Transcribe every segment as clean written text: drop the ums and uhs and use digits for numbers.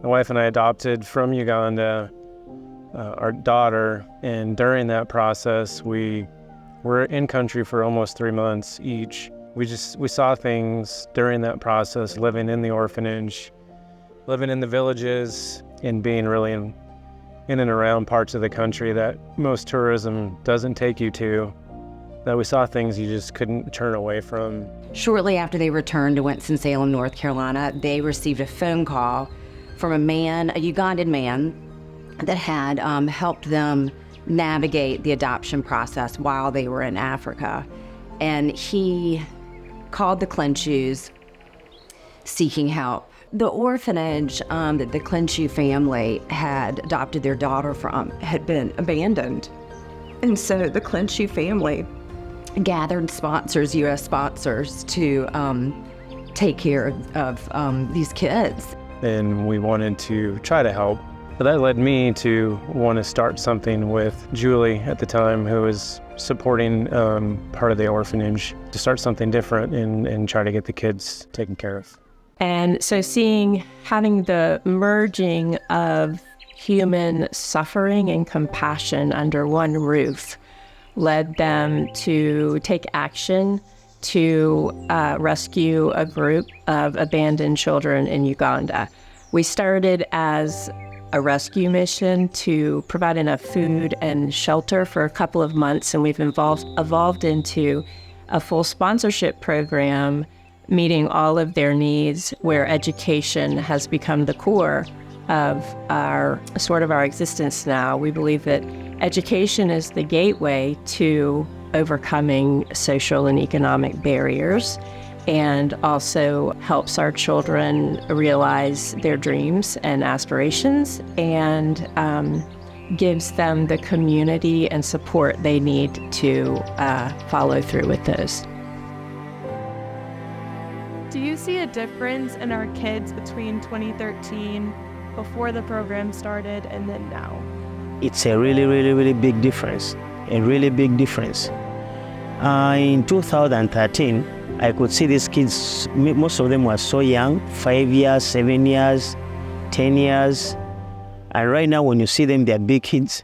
My wife and I adopted from Uganda our daughter, and during that process, we were in country for almost 3 months each. We saw things during that process, living in the orphanage, living in the villages, and being really in and around parts of the country that most tourism doesn't take you to, that we saw things you just couldn't turn away from. Shortly after they returned to Winston-Salem, North Carolina, they received a phone call from a Ugandan man that had helped them navigate the adoption process while they were in Africa. And he called the Clinchews seeking help. The orphanage that the Clinchew family had adopted their daughter from had been abandoned. And so the Clinchew family gathered sponsors, U.S. sponsors, to take care of these kids. And we wanted to try to help. But that led me to want to start something with Julie at the time, who was supporting part of the orphanage, to start something different and try to get the kids taken care of. And so having the merging of human suffering and compassion under one roof led them to take action to rescue a group of abandoned children in Uganda. We started as a rescue mission to provide enough food and shelter for a couple of months, and we've evolved into a full sponsorship program meeting all of their needs, where education has become the core of our existence now. We believe that education is the gateway to overcoming social and economic barriers, and also helps our children realize their dreams and aspirations, and gives them the community and support they need to follow through with those. Do you see a difference in our kids between 2013, before the program started, and then now? It's a really, really, really big difference, a really big difference. In 2013, I could see these kids, most of them were so young, 5 years, 7 years, 10 years. And right now when you see them, they're big kids.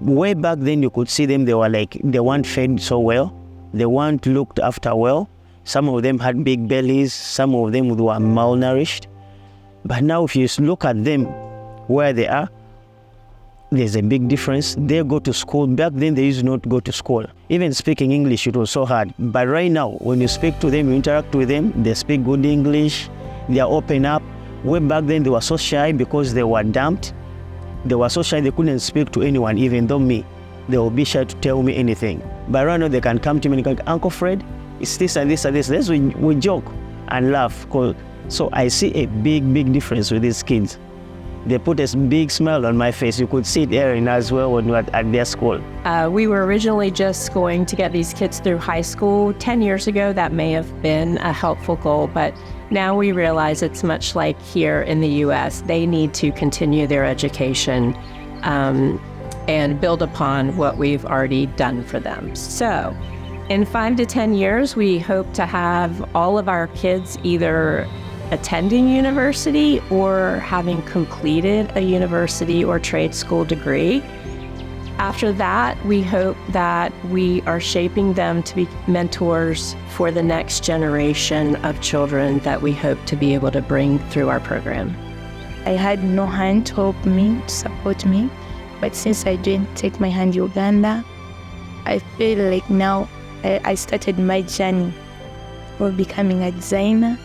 Way back then you could see them, they weren't fed so well, they weren't looked after well. Some of them had big bellies, some of them were malnourished. But now if you look at them where they are, there's a big difference. They go to school. Back then they used not go to school. Even speaking English, it was so hard. But right now, when you speak to them, you interact with them, they speak good English, they are open up. Way back then they were so shy because they were dumped. They were so shy they couldn't speak to anyone, even though me. They will be shy to tell me anything. But right now they can come to me and go, Uncle Fred, it's this and this and this. We joke and laugh. So I see a big, big difference with these kids. They put a big smile on my face. You could see it, Erin, as well when we were at their school. We were originally just going to get these kids through high school. 10 years ago, that may have been a helpful goal, but now we realize it's much like here in the U.S. They need to continue their education and build upon what we've already done for them. So in 5 to 10 years, we hope to have all of our kids either attending university or having completed a university or trade school degree. After that, we hope that we are shaping them to be mentors for the next generation of children that we hope to be able to bring through our program. I had no hand to help me, to support me, but since I joined Take My Hand Uganda, I feel like now I started my journey for becoming a designer.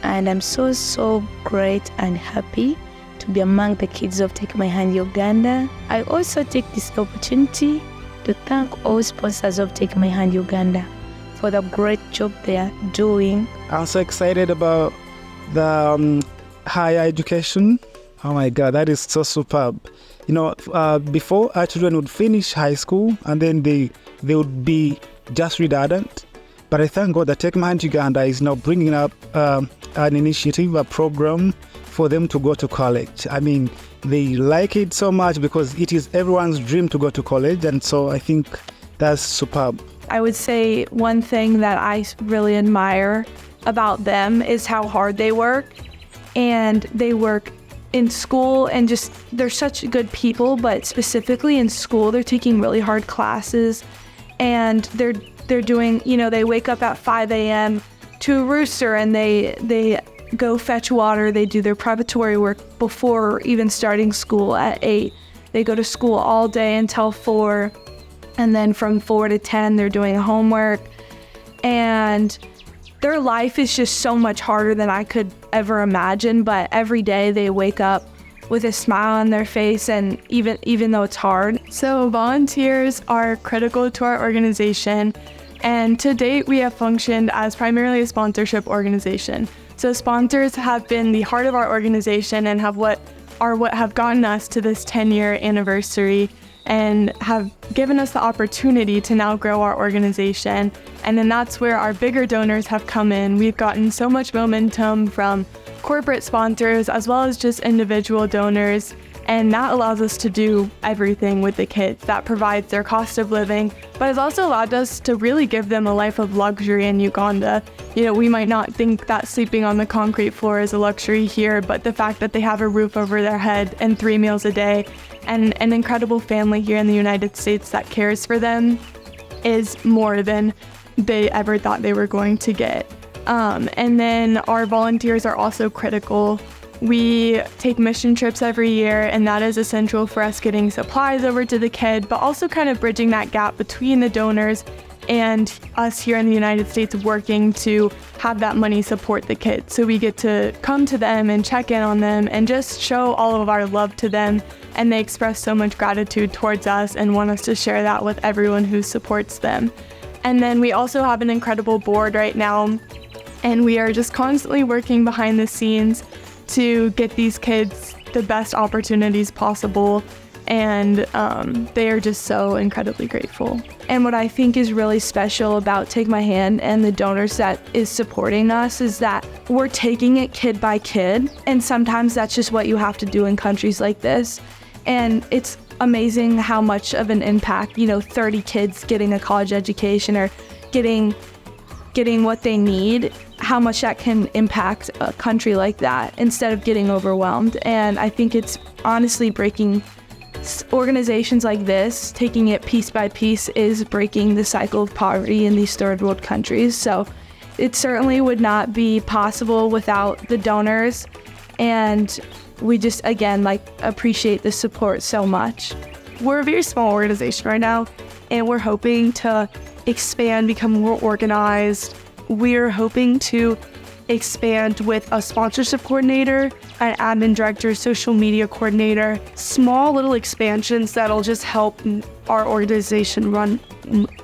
And I'm so great and happy to be among the kids of Take My Hand Uganda. I also take this opportunity to thank all sponsors of Take My Hand Uganda for the great job they are doing. I'm so excited about the higher education. Oh my God, that is so superb. You know, before our children would finish high school and then they would be just redundant. But I thank God that Take My Hand Uganda is now bringing up an initiative, a program for them to go to college. I mean, they like it so much because it is everyone's dream to go to college, and so I think that's superb. I would say one thing that I really admire about them is how hard they work, and they work in school, and just they're such good people, but specifically in school, they're taking really hard classes, and they're doing, they wake up at 5 a.m. to a rooster, and they go fetch water. They do their preparatory work before even starting school at 8. They go to school all day until 4, and then from 4 to 10, they're doing homework, and their life is just so much harder than I could ever imagine, but every day they wake up with a smile on their face, and even though it's hard. So volunteers are critical to our organization, and to date we have functioned as primarily a sponsorship organization. So sponsors have been the heart of our organization and have what have gotten us to this 10-year anniversary, and have given us the opportunity to now grow our organization. And then that's where our bigger donors have come in. We've gotten so much momentum from corporate sponsors as well as just individual donors, and that allows us to do everything with the kids. That provides their cost of living, but it's also allowed us to really give them a life of luxury in Uganda. We might not think that sleeping on the concrete floor is a luxury here, but the fact that they have a roof over their head and 3 meals a day, and an incredible family here in the United States that cares for them, is more than they ever thought they were going to get. And then our volunteers are also critical. We take mission trips every year, and that is essential for us getting supplies over to the kid, but also kind of bridging that gap between the donors and us here in the United States working to have that money support the kids. So we get to come to them and check in on them and just show all of our love to them, and they express so much gratitude towards us and want us to share that with everyone who supports them. And then we also have an incredible board right now, and we are just constantly working behind the scenes to get these kids the best opportunities possible, and they are just so incredibly grateful. And what I think is really special about Take My Hand and the donors that is supporting us is that we're taking it kid by kid, and sometimes that's just what you have to do in countries like this. And it's amazing how much of an impact, 30 kids getting a college education or getting what they need, how much that can impact a country like that instead of getting overwhelmed. And I think it's honestly breaking organizations like this, taking it piece by piece, is breaking the cycle of poverty in these third world countries. So it certainly would not be possible without the donors, and we just, again, appreciate the support so much. We're a very small organization right now, and we're hoping to expand, become more organized. We're hoping to expand with a sponsorship coordinator, an admin director, social media coordinator, small little expansions that'll just help our organization run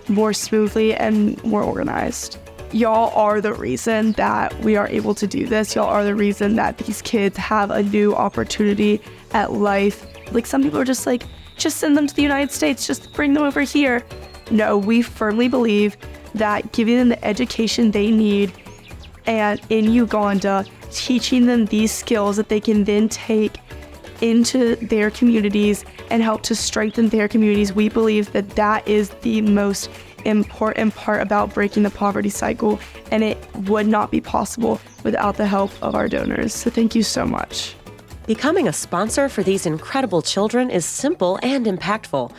more smoothly and more organized. Y'all are the reason that we are able to do this. Y'all are the reason that these kids have a new opportunity at life. Some people are just just send them to the United States, just bring them over here. No, we firmly believe that giving them the education they need, and in Uganda, teaching them these skills that they can then take into their communities and help to strengthen their communities, we believe that that is the most important part about breaking the poverty cycle, and it would not be possible without the help of our donors. So thank you so much. Becoming a sponsor for these incredible children is simple and impactful.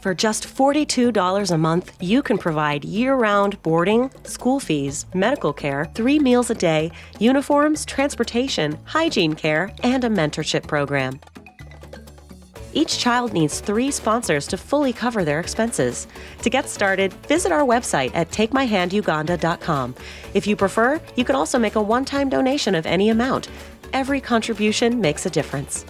For just $42 a month, you can provide year-round boarding, school fees, medical care, 3 meals a day, uniforms, transportation, hygiene care, and a mentorship program. Each child needs 3 sponsors to fully cover their expenses. To get started, visit our website at takemyhanduganda.com. If you prefer, you can also make a one-time donation of any amount. Every contribution makes a difference.